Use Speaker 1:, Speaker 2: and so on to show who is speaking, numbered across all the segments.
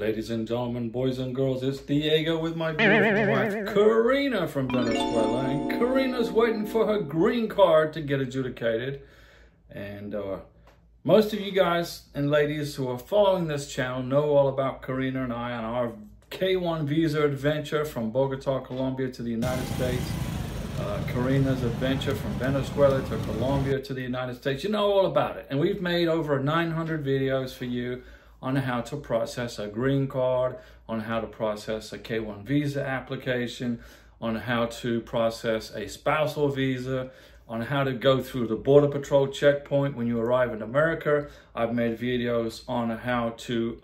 Speaker 1: Ladies and gentlemen, boys and girls, it's Diego with my beautiful wife, Karina from Venezuela. And Karina's waiting for her green card to get adjudicated. And most of you guys and ladies who are following this channel know all about Karina and I on our K1 visa adventure from Bogota, Colombia to the United States. Karina's adventure from Venezuela to Colombia to the United States. You know all about it. And we've made over 900 videos for you on how to process a green card, on how to process a K1 visa application, on how to process a spousal visa, on how to go through the Border Patrol checkpoint when you arrive in America. I've made videos on how to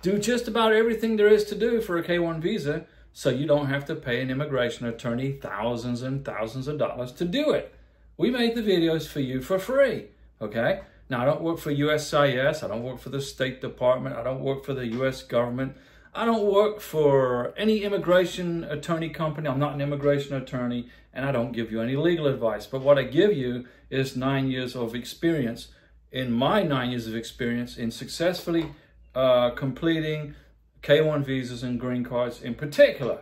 Speaker 1: do just about everything there is to do for a K1 visa, so you don't have to pay an immigration attorney thousands and thousands of dollars to do it. We made the videos for you for free, okay? Now, I don't work for USCIS, I don't work for the State Department, I don't work for the US government, I don't work for any immigration attorney company, I'm not an immigration attorney, and I don't give you any legal advice. But what I give you is 9 years of experience, in my 9 years of experience in successfully completing K1 visas and green cards in particular.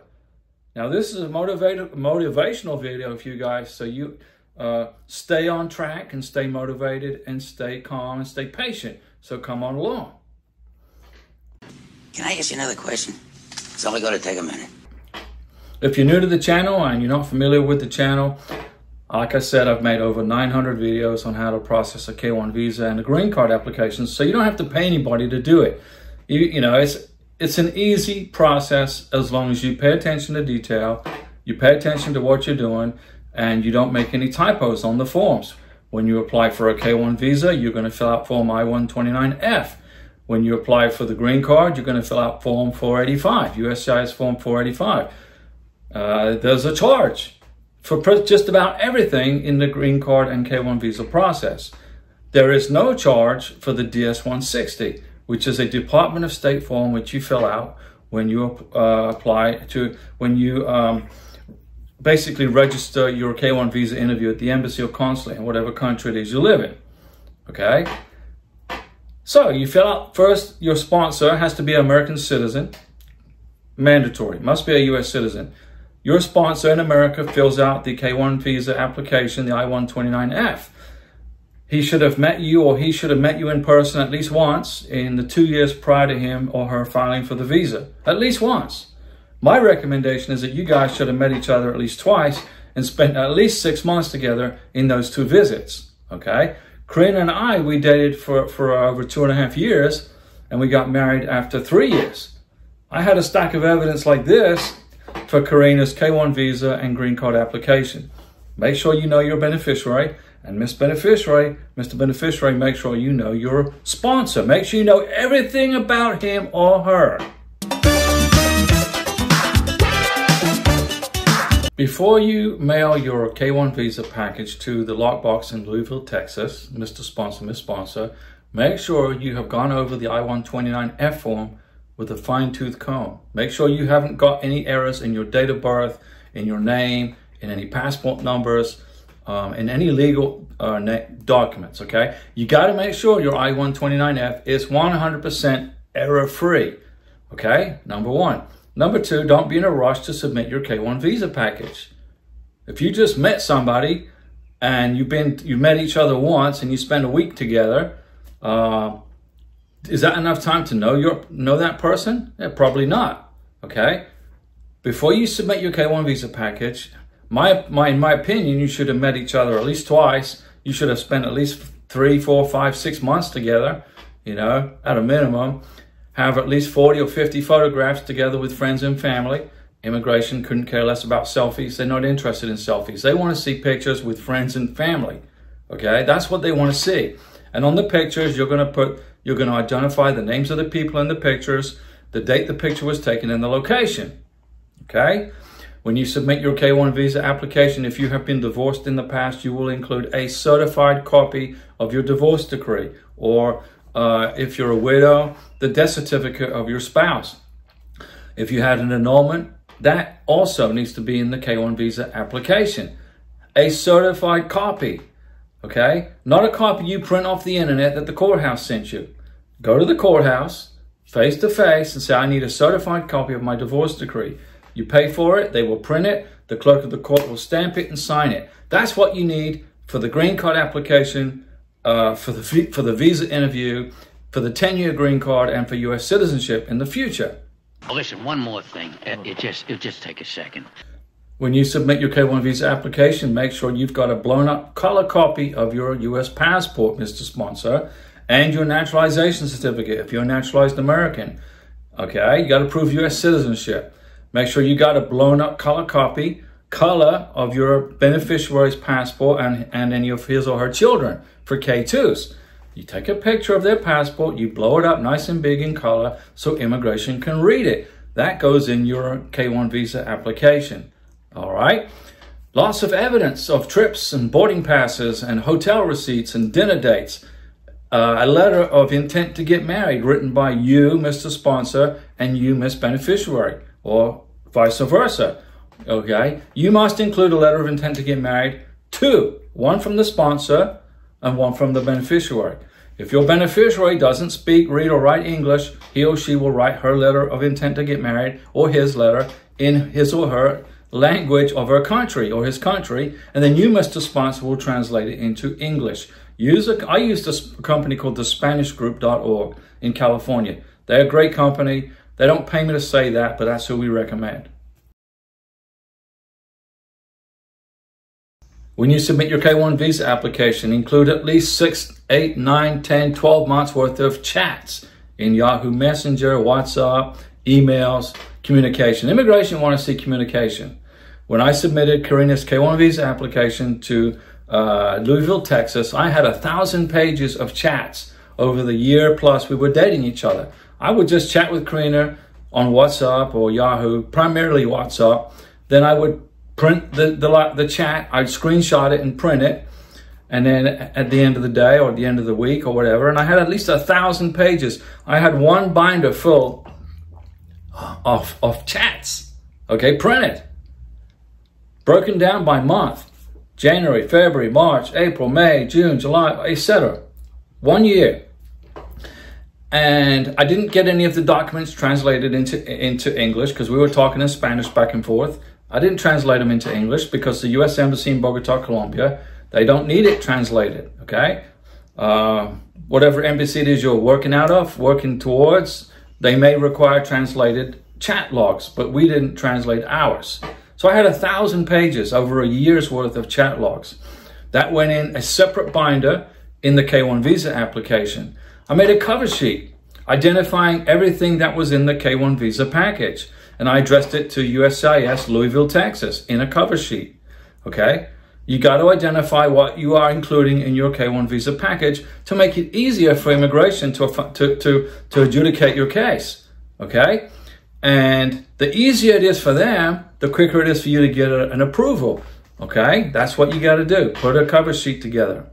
Speaker 1: Now, this is a motivational video for you guys, so you stay on track and stay motivated and stay calm and stay patient. So come on along.
Speaker 2: Can I ask you another question? It's only going to take a minute.
Speaker 1: If you're new to the channel and you're not familiar with the channel, like I said, I've made over 900 videos on how to process a K1 visa and a green card application, so you don't have to pay anybody to do it. You know, it's an easy process as long as you pay attention to detail, you pay attention to what you're doing, and you don't make any typos on the forms. When you apply for a K1 visa, you're going to fill out Form I-129F. When you apply for the green card, you're going to fill out Form 485, USCIS Form 485. There's a charge for just about everything in the green card and K1 visa process. There is no charge for the DS-160, which is a Department of State form which you fill out when you basically register your K1 visa interview at the embassy or consulate in whatever country it is you live in, okay? So you fill out first, your sponsor has to be an American citizen, mandatory, must be a US citizen. Your sponsor in America fills out the K1 visa application, the I-129F. He should have met you, or he should have met you in person at least once in the 2 years prior to him or her filing for the visa, at least once. My recommendation is that you guys should have met each other at least twice and spent at least 6 months together in those 2 visits, okay? Karina and I, we dated for over 2.5 years, and we got married after 3 years. I had a stack of evidence like this for Karina's K1 visa and green card application. Make sure you know your beneficiary, and Mr. Beneficiary, make sure you know your sponsor. Make sure you know everything about him or her. Before you mail your K1 visa package to the lockbox in Louisville, Texas, Mr. Sponsor, Miss Sponsor, make sure you have gone over the I-129F form with a fine-tooth comb. Make sure you haven't got any errors in your date of birth, in your name, in any passport numbers, in any legal documents, okay? You got to make sure your I-129F is 100% error-free, okay? Number one. Number two, don't be in a rush to submit your K1 visa package. If you just met somebody and you met each other once and you spend a week together, is that enough time to know that person? Yeah, probably not, okay? Before you submit your K1 visa package, in my opinion, you should have met each other at least twice. You should have spent at least 3, 4, 5, 6 months together, you know, at a minimum. Have at least 40 or 50 photographs together with friends and family. Immigration couldn't care less about selfies. They're not interested in selfies. They want to see pictures with friends and family, okay? That's what they want to see. And on the pictures, you're going to identify the names of the people in the pictures, the date the picture was taken, and the location, okay? When you submit your K1 visa application, if you have been divorced in the past, you will include a certified copy of your divorce decree, or if you're a widow, the death certificate of your spouse. If you had an annulment, that also needs to be in the K1 visa application. A certified copy, okay? Not a copy you print off the internet that the courthouse sent you. Go to the courthouse, face to face and say, I need a certified copy of my divorce decree. You pay for it, they will print it, the clerk of the court will stamp it and sign it. That's what you need for the green card application, for the visa interview, for the 10-year green card, and for U.S. citizenship in the future.
Speaker 2: Oh, listen, one more thing. It'll just take a second.
Speaker 1: When you submit your K-1 visa application, make sure you've got a blown-up color copy of your U.S. passport, Mr. Sponsor, and your naturalization certificate if you're a naturalized American. Okay, you got to prove U.S. citizenship. Make sure you got a blown-up color copy, color of your beneficiary's passport and any of his or her children for K-2s. You take a picture of their passport, you blow it up nice and big in color so immigration can read it. That goes in your K-1 visa application. All right? Lots of evidence of trips and boarding passes and hotel receipts and dinner dates. A letter of intent to get married written by you, Mr. Sponsor, and you, Miss Beneficiary, or vice versa. Okay? You must include a letter of intent to get married, 2, one from the sponsor and one from the beneficiary. If your beneficiary doesn't speak, read, or write English, he or she will write her letter of intent to get married or his letter in his or her language of her country or his country, and then you, Mr. Sponsor, will translate it into English. I used a company called thespanishgroup.org in California. They're a great company. They don't pay me to say that, but that's who we recommend. When you submit your K-1 visa application, include at least 6, 8, 9, 10, 12 months worth of chats in Yahoo Messenger, WhatsApp, emails, communication. Immigration want to see communication. When I submitted Karina's K-1 visa application to Louisville, Texas, I had 1,000 pages of chats over the year plus we were dating each other. I would just chat with Karina on WhatsApp or Yahoo, primarily WhatsApp. Then I would print the chat, I'd screenshot it and print it. And then at the end of the day or at the end of the week or whatever, and I had at least 1,000 pages. I had one binder full of chats, okay, printed, broken down by month, January, February, March, April, May, June, July, etc. 1 year. And I didn't get any of the documents translated into English because we were talking in Spanish back and forth. I didn't translate them into English because the U.S. Embassy in Bogota, Colombia, they don't need it translated, okay? Whatever embassy it is you're working towards, they may require translated chat logs, but we didn't translate ours. So I had 1,000 pages, over a year's worth of chat logs. That went in a separate binder in the K-1 visa application. I made a cover sheet identifying everything that was in the K-1 visa package, and I addressed it to USCIS, Louisville, Texas, in a cover sheet, okay? You got to identify what you are including in your K-1 visa package to make it easier for immigration to adjudicate your case, okay? And the easier it is for them, the quicker it is for you to get an approval, okay? That's what you got to do. Put a cover sheet together.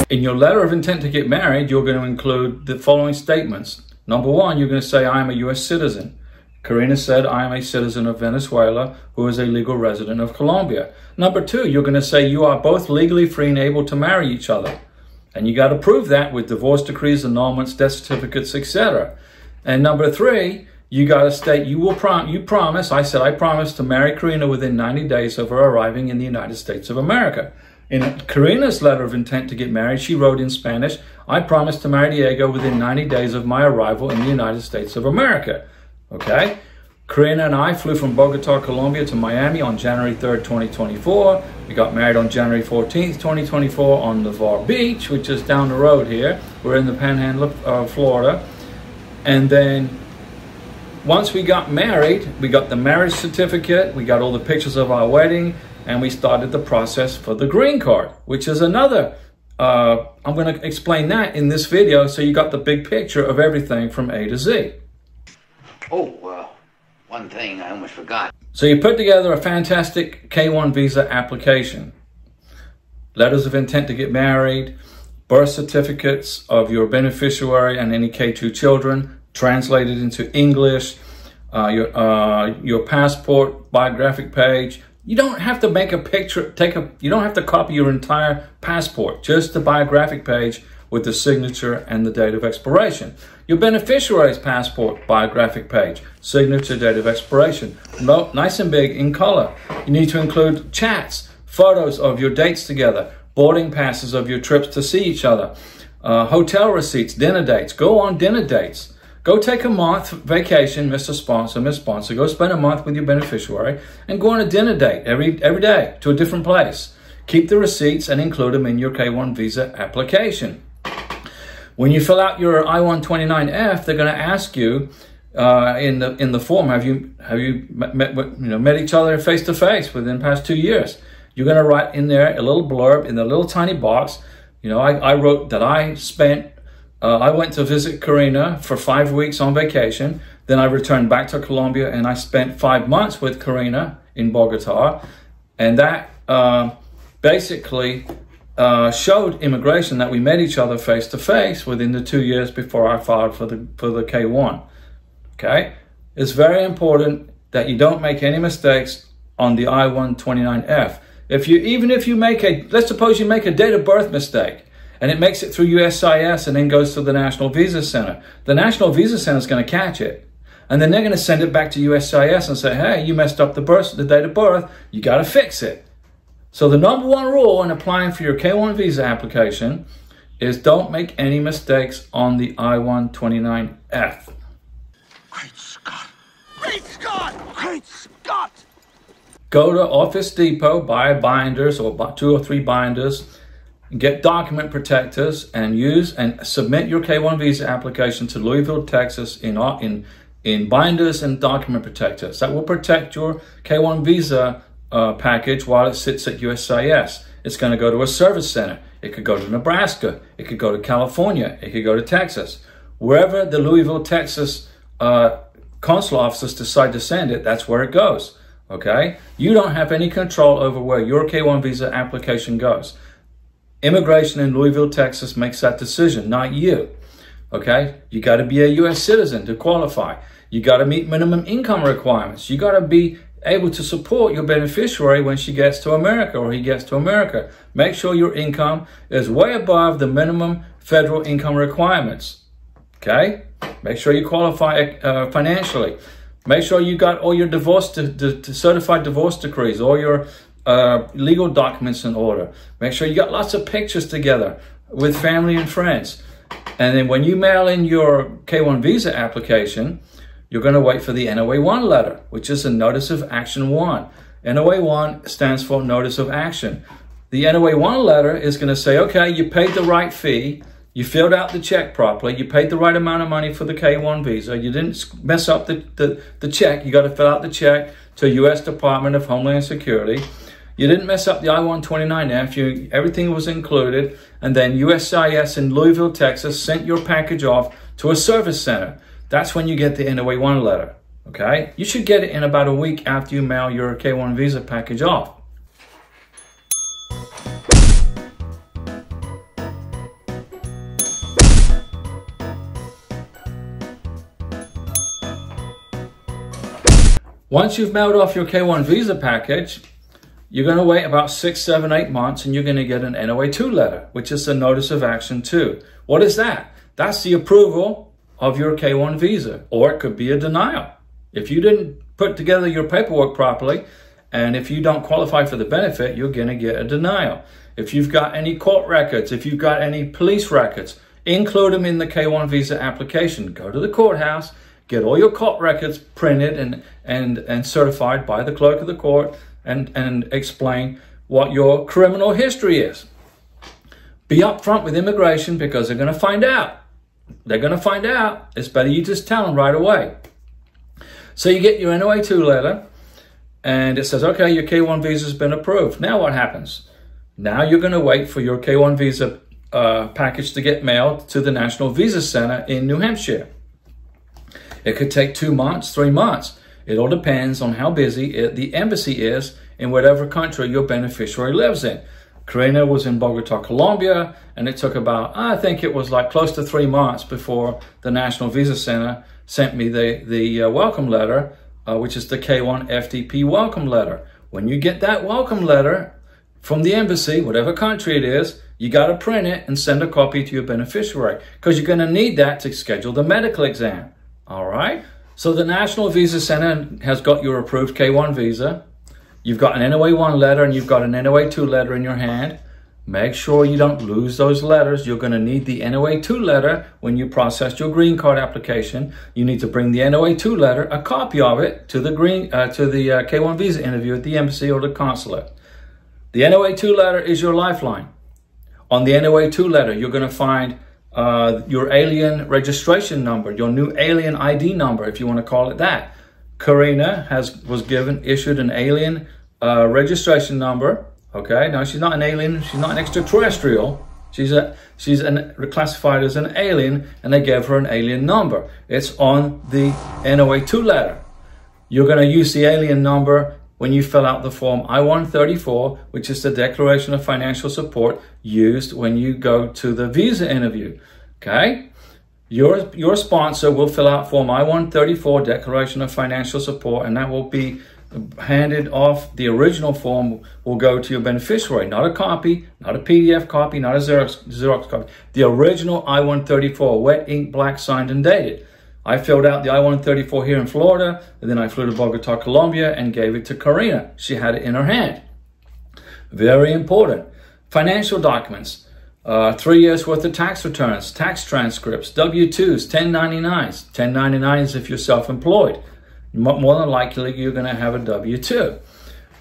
Speaker 1: In your letter of intent to get married, you're going to include the following statements. Number 1, you're going to say, I am a U.S. citizen. Karina said, I am a citizen of Venezuela who is a legal resident of Colombia. Number 2, you're going to say you are both legally free and able to marry each other. And you got to prove that with divorce decrees, annulments, death certificates, etc. And number 3, you got to state you promise, I said I promise to marry Karina within 90 days of her arriving in the United States of America. In Karina's letter of intent to get married, she wrote in Spanish, I promise to marry Diego within 90 days of my arrival in the United States of America. Okay? Karina and I flew from Bogota, Colombia to Miami on January 3rd, 2024. We got married on January 14th, 2024 on Navarre Beach, which is down the road here. We're in the Panhandle of Florida. And then once we got married, we got the marriage certificate, we got all the pictures of our wedding, and we started the process for the green card, which is another, I'm going to explain that in this video so you got the big picture of everything from A to Z.
Speaker 2: Oh, one thing I almost forgot.
Speaker 1: So you put together a fantastic K-1 visa application. Letters of intent to get married, birth certificates of your beneficiary and any K-2 children, translated into English, your passport biographic page, You don't have to make a picture, you don't have to copy your entire passport, just the biographic page with the signature and the date of expiration. Your beneficiary's passport biographic page, signature, date of expiration, nice and big in color. You need to include chats, photos of your dates together, boarding passes of your trips to see each other, hotel receipts, dinner dates. Go on dinner dates. Go take a month vacation, Mr. Sponsor, Miss Sponsor. Go spend a month with your beneficiary and go on a dinner date every day to a different place. Keep the receipts and include them in your K-1 visa application. When you fill out your I-129F, they're going to ask you in the form, have you met each other face to face within the past 2 years? You're going to write in there a little blurb in the little tiny box. I wrote that I went to visit Karina for 5 weeks on vacation. Then I returned back to Colombia and I spent 5 months with Karina in Bogota. And that basically showed immigration that we met each other face to face within the 2 years before I filed for the K-1. Okay? It's very important that you don't make any mistakes on the I-129F. Even if you make let's suppose you make a date of birth mistake and it makes it through USCIS and then goes to the National Visa Center. The National Visa Center is going to catch it. And then they're going to send it back to USCIS and say, hey, you messed up the date of birth. You got to fix it. So the number one rule in applying for your K-1 visa application is don't make any mistakes on the I-129F.
Speaker 3: Great Scott! Great Scott! Great Scott!
Speaker 1: Go to Office Depot, buy binders or buy 2 or 3 binders, get document protectors, and use and submit your K-1 visa application to Louisville, Texas in binders and document protectors. That will protect your K-1 visa package while it sits at USCIS. It's going to go to a service center. It could go to Nebraska. It could go to California. It could go to Texas. Wherever the Louisville, Texas consular officers decide to send it, that's where it goes. Okay? You don't have any control over where your K-1 visa application goes. Immigration in Louisville, Texas makes that decision, not you. Okay? You got to be a U.S. citizen to qualify. You got to meet minimum income requirements. You got to be able to support your beneficiary when she gets to America or he gets to America. Make sure your income is way above the minimum federal income requirements. Okay? Make sure you qualify financially. Make sure you got all your certified divorce decrees, all your legal documents in order. Make sure you got lots of pictures together with family and friends. And then when you mail in your K-1 visa application, you're going to wait for the NOA-1 letter, which is a Notice of Action 1. NOA-1 stands for Notice of Action. The NOA-1 letter is going to say, okay, you paid the right fee, you filled out the check properly, you paid the right amount of money for the K-1 visa, you didn't mess up the check, you got to fill out the check to U.S. Department of Homeland Security. You didn't mess up the I-129F, everything was included, and then USCIS in Louisville, Texas sent your package off to a service center. That's when you get the NOA-1 letter, okay? You should get it in about a week after you mail your K-1 visa package off. Once you've mailed off your K-1 visa package, you're going to wait about 6, 7, 8 months and you're going to get an NOA-2 letter, which is a Notice of Action 2. What is that? That's the approval of your K-1 visa, or it could be a denial. If you didn't put together your paperwork properly, and if you don't qualify for the benefit, you're going to get a denial. If you've got any court records, if you've got any police records, include them in the K-1 visa application. Go to the courthouse, get all your court records printed and certified by the clerk of the court, and explain what your criminal history is. Be upfront with immigration because they're going to find out. They're going to find out. It's better you just tell them right away. So you get your NOA-2 letter and it says, okay, your K-1 visa has been approved. Now what happens? Now you're going to wait for your K-1 visa package to get mailed to the National Visa Center in New Hampshire. It could take 2 months, 3 months. It all depends on how busy the embassy is in whatever country your beneficiary lives in. Karina was in Bogota, Colombia, and it took about, I think it was like close to 3 months before the National Visa Center sent me the welcome letter, which is the K-1 FDP welcome letter. When you get that welcome letter from the embassy, whatever country it is, you got to print it and send a copy to your beneficiary, because you're going to need that to schedule the medical exam. All right? So the National Visa Center has got your approved K1 visa. You've got an NOA-1 letter and you've got an NOA-2 letter in your hand. Make sure you don't lose those letters. You're going to need the NOA-2 letter when you process your green card application. You need to bring the NOA-2 letter, a copy of it, to the K1 visa interview at the embassy or the consulate. The NOA-2 letter is your lifeline. On the NOA-2 letter, you're going to find your alien registration number, your new alien ID number, if you want to call it that. Karina was issued an alien registration number. Okay, now she's not an alien, she's not an extraterrestrial. She's classified as an alien, and they gave her an alien number. It's on the NOA-2 letter. You're going to use the alien number when you fill out the form I-134, which is the Declaration of Financial Support used when you go to the visa interview. Okay? Your sponsor will fill out form I-134, Declaration of Financial Support, and that will be handed off. The original form will go to your beneficiary, not a copy, not a PDF copy, not a Xerox copy. The original I-134, wet ink, black, signed and dated. I filled out the I-134 here in Florida, and then I flew to Bogota, Colombia, and gave it to Karina. She had it in her hand. Very important. Financial documents. 3 years worth of tax returns, tax transcripts, W-2s, 1099s. 1099s if you're self-employed. More than likely, you're going to have a W-2.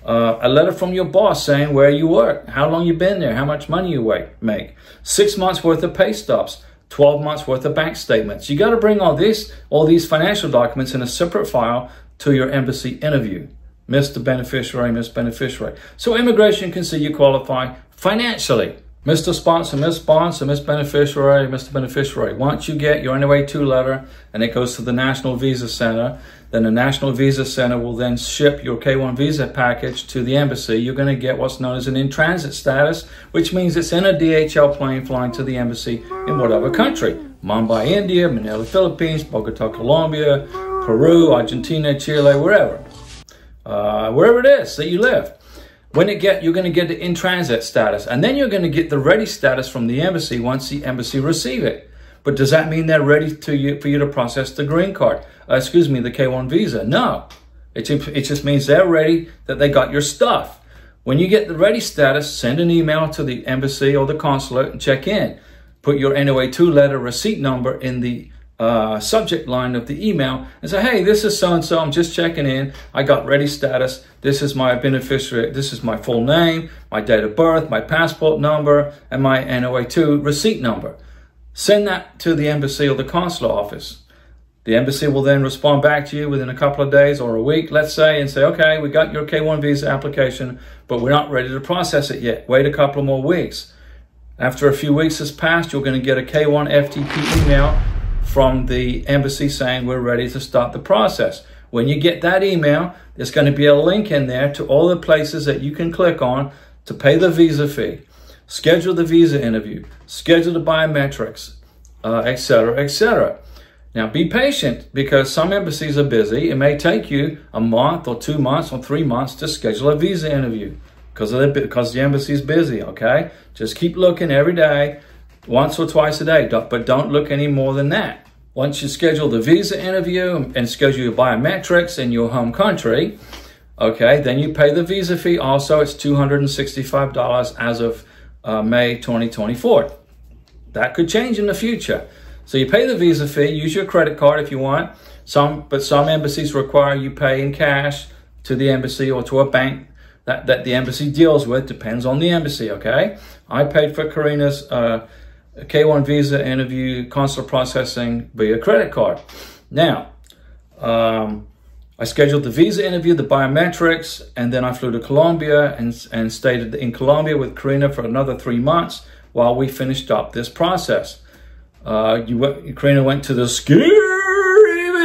Speaker 1: A letter from your boss saying where you work, how long you've been there, how much money you make. 6 months worth of pay stubs, 12 months worth of bank statements. You got to bring all these financial documents in a separate file to your embassy interview. Mr. Beneficiary, Miss Beneficiary. So immigration can see you qualify financially. Mr. Sponsor, Miss Sponsor, Miss Beneficiary, Mr. Beneficiary. Once you get your NOA-2 letter and it goes to the National Visa Center, then the National Visa Center will then ship your K1 visa package to the embassy. You're going to get what's known as an in-transit status, which means it's in a DHL plane flying to the embassy in whatever country. Mumbai, India, Manila, Philippines, Bogota, Colombia, Peru, Argentina, Chile, wherever. Wherever it is that you live. You're going to get the in-transit status, and then you're going to get the ready status from the embassy once the embassy receive it. But does that mean they're ready for you to process the green card? The K1 visa? No. It just means they're ready, that they got your stuff. When you get the ready status, send an email to the embassy or the consulate and check in. Put your NOA-2 letter receipt number in the subject line of the email and say, hey, this is so-and-so, I'm just checking in, I got ready status, this is my beneficiary, this is my full name, my date of birth, my passport number, and my NOA-2 receipt number. Send that to the embassy or the consular office. The embassy will then respond back to you within a couple of days or a week, let's say, and say, okay, we got your K1 visa application, but we're not ready to process it yet. Wait a couple more weeks. After a few weeks has passed, you're going to get a K1 FTP email from the embassy saying we're ready to start the process. When you get that email, there's going to be a link in there to all the places that you can click on to pay the visa fee, schedule the visa interview, schedule the biometrics, etc., etc. Now be patient, because some embassies are busy. It may take you a month or 2 months or 3 months to schedule a visa interview because the embassy is busy, okay? Just keep looking every day, once or twice a day, but don't look any more than that. Once you schedule the visa interview and schedule your biometrics in your home country, okay, then you pay the visa fee. Also, it's $265 as of May 2024. That could change in the future. So you pay the visa fee, use your credit card if you want. But some embassies require you pay in cash to the embassy or to a bank that the embassy deals with. Depends on the embassy, okay? I paid for Karina's K1 visa interview consular processing via credit card. Now, I scheduled the visa interview, the biometrics, and then I flew to Colombia and stayed in Colombia with Karina for another 3 months while we finished up this process. Karina went to the scary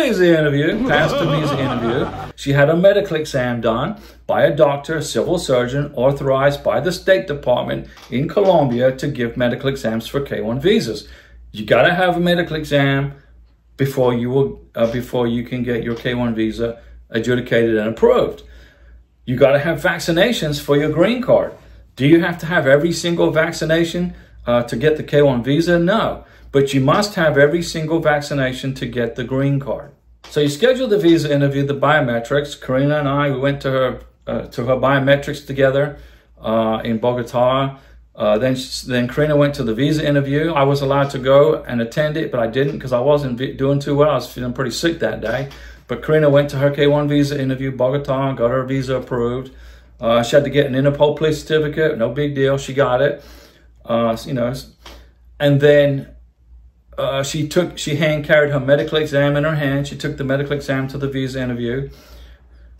Speaker 1: visa interview, passed the visa interview. She had a medical exam done by a doctor, a civil surgeon, authorized by the State Department in Colombia to give medical exams for K1 visas. You got to have a medical exam before you can get your K1 visa adjudicated and approved. You got to have vaccinations for your green card. Do you have to have every single vaccination to get the K1 visa? No, but you must have every single vaccination to get the green card. So you schedule the visa interview, the biometrics. Karina and I, we went to her biometrics together in Bogota. Then Karina went to the visa interview. I was allowed to go and attend it, but I didn't because I wasn't doing too well. I was feeling pretty sick that day. But Karina went to her K1 visa interview, Bogota, got her visa approved. She had to get an Interpol police certificate. No big deal. She got it. And then she hand carried her medical exam in her hand. She took the medical exam to the visa interview.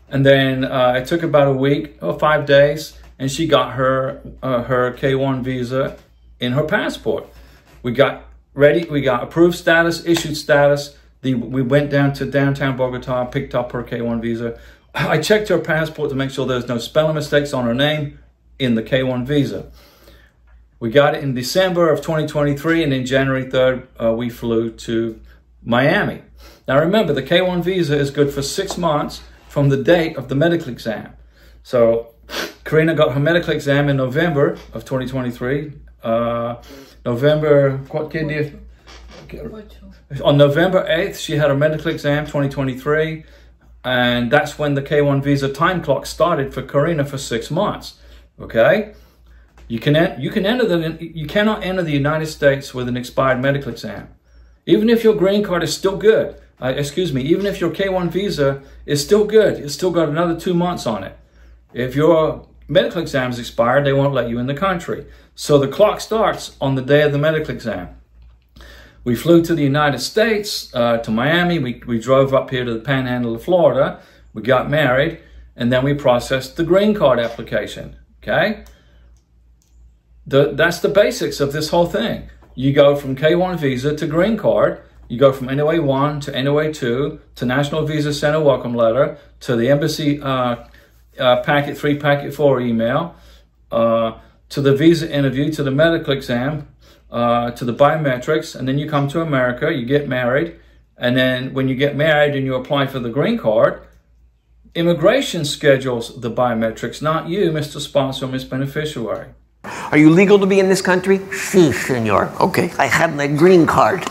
Speaker 1: And then it took about a week or 5 days, and she got her K1 visa in her passport. We got ready. We got approved status, issued status. We went down to downtown Bogota, picked up her K1 visa. I checked her passport to make sure there's no spelling mistakes on her name in the K1 visa. We got it in December of 2023, and in January 3rd, we flew to Miami. Now remember, the K1 visa is good for 6 months from the date of the medical exam. So Karina got her medical exam in November of 2023. On November 8th, she had her medical exam, 2023. And that's when the K1 visa time clock started for Karina for 6 months. Okay? You cannot enter the United States with an expired medical exam. Even if your green card is still good, even if your K1 visa is still good, it's still got another 2 months on it. If your medical exam is expired, they won't let you in the country. So the clock starts on the day of the medical exam. We flew to the United States, to Miami. We drove up here to the Panhandle of Florida. We got married, and then we processed the green card application. Okay? That's the basics of this whole thing. You go from K1 visa to green card. You go from NOA 1 to NOA 2 to National Visa Center welcome letter to the embassy packet 3, packet 4 email, to the visa interview, to the medical exam, to the biometrics, and then you come to America, you get married, and then when you get married and you apply for the green card, immigration schedules the biometrics, not you, Mr. Sponsor, Miss Beneficiary.
Speaker 4: Are you legal to be in this country? Si, senor. Okay, I have my green card.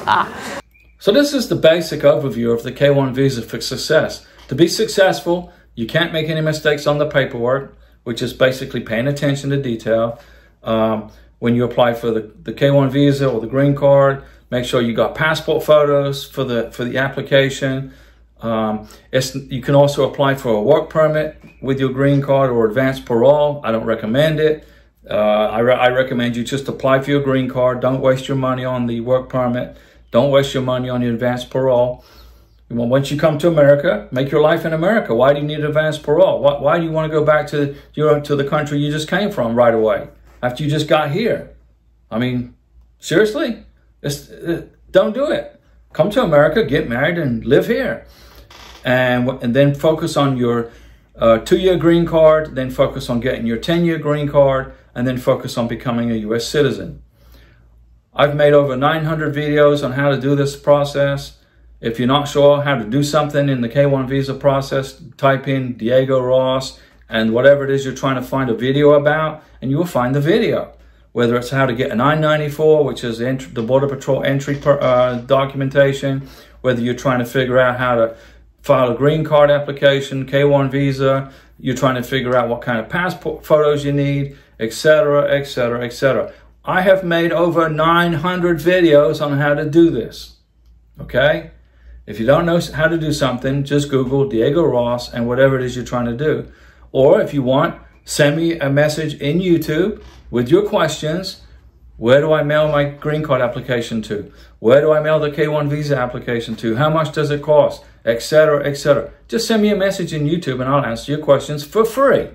Speaker 1: So this is the basic overview of the K1 visa for success. To be successful, you can't make any mistakes on the paperwork, which is basically paying attention to detail. When you apply for the K1 visa or the green card, make sure you got passport photos for the application. You can also apply for a work permit with your green card or advanced parole. I don't recommend it. I recommend you just apply for your green card. Don't waste your money on the work permit. Don't waste your money on your advanced parole. Once you come to America, make your life in America. Why do you need advanced parole? Why do you want to go back to the country you just came from right away after you just got here? I mean, seriously? Don't do it. Come to America, get married, and live here. And then focus on your 2-year green card, then focus on getting your 10-year green card, and then focus on becoming a U.S. citizen. I've made over 900 videos on how to do this process. If you're not sure how to do something in the K1 visa process, type in Diego Ross and whatever it is you're trying to find a video about, and you will find the video. Whether it's how to get an I-94, which is the Border Patrol entry documentation, whether you're trying to figure out how to file a green card application, K1 visa, you're trying to figure out what kind of passport photos you need, etc., etc., etc. I have made over 900 videos on how to do this, okay? If you don't know how to do something, just Google Diego Ross and whatever it is you're trying to do. Or if you want, send me a message in YouTube with your questions. Where do I mail my green card application to? Where do I mail the K1 visa application to? How much does it cost? Etc., etc. Just send me a message in YouTube and I'll answer your questions for free.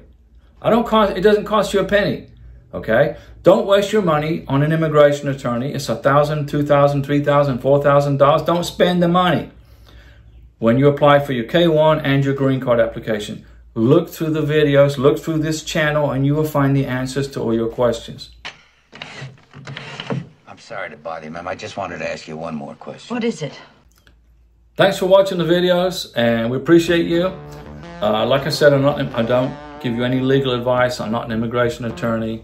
Speaker 1: It doesn't cost you a penny, okay? Don't waste your money on an immigration attorney. It's $1,000, $2,000, $3,000, $4,000. Don't spend the money. When you apply for your K1 and your green card application, look through the videos, look through this channel, and you will find the answers to all your questions.
Speaker 2: I'm sorry to bother you, ma'am. I just wanted to ask you one more question.
Speaker 5: What is it?
Speaker 1: Thanks for watching the videos, and we appreciate you. Like I said, I don't give you any legal advice. I'm not an immigration attorney.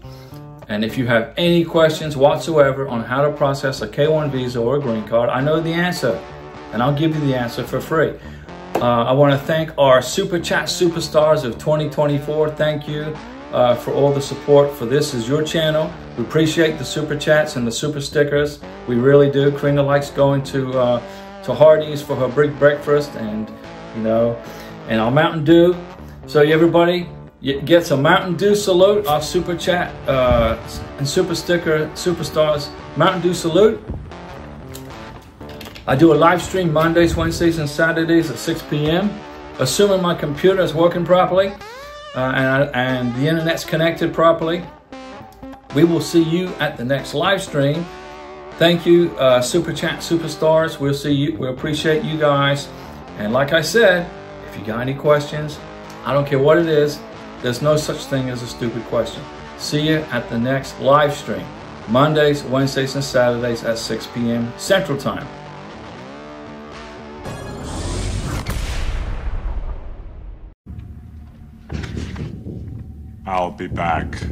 Speaker 1: And if you have any questions whatsoever on how to process a K-1 visa or a green card, I know the answer, and I'll give you the answer for free. I want to thank our Super Chat Superstars of 2024. Thank you for all the support for This Is Your Channel. We appreciate the Super Chats and the Super Stickers. We really do. Karina likes going to Hardee's for her big breakfast, and and our Mountain Dew. So everybody gets a Mountain Dew salute, our Super Chat and Super Sticker Superstars Mountain Dew salute. I do a live stream Mondays, Wednesdays, and Saturdays at 6 p.m. Assuming my computer is working properly and the internet's connected properly. We will see you at the next live stream. Thank you, Super Chat Superstars. We'll see you. We appreciate you guys. And like I said, if you got any questions, I don't care what it is, there's no such thing as a stupid question. See you at the next live stream, Mondays, Wednesdays, and Saturdays at 6 p.m. Central Time.
Speaker 5: I'll be back.